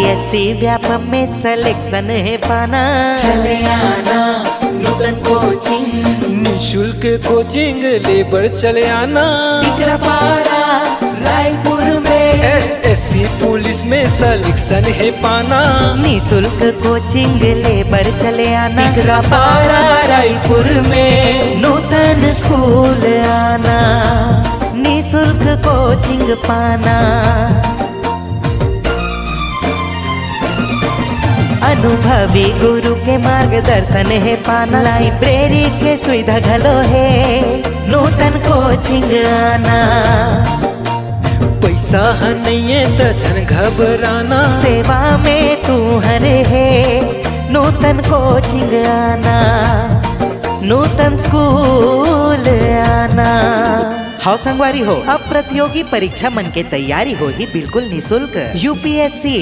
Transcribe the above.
UPSC Vyapam में selection है पाना। चले आना नूतन कोचिंग, निशुल्क कोचिंग लेबर चले आना। टिकरापारा रायपुर में एसएससी पुलिस में सिलेक्शन है पाना। निशुल्क कोचिंग लेबर चले आना। टिकरापारा रायपुर में नूतन स्कूल आना, निशुल्क कोचिंग पाना। अनुभवी गुरु के मार्गदर्शन है पाना। लाइब्रेरी के सुविधा घलो है, नूतन कोचिंग आना। पैसा है नहीं है तो झन घबराना। सेवा में तू हरे है, नूतन कोचिंग आना, नूतन स्कूल आना। हाउ संगवारी हो, अब प्रतियोगी परीक्षा मन के तैयारी हो ही बिल्कुल निशुल्क। यूपीएससी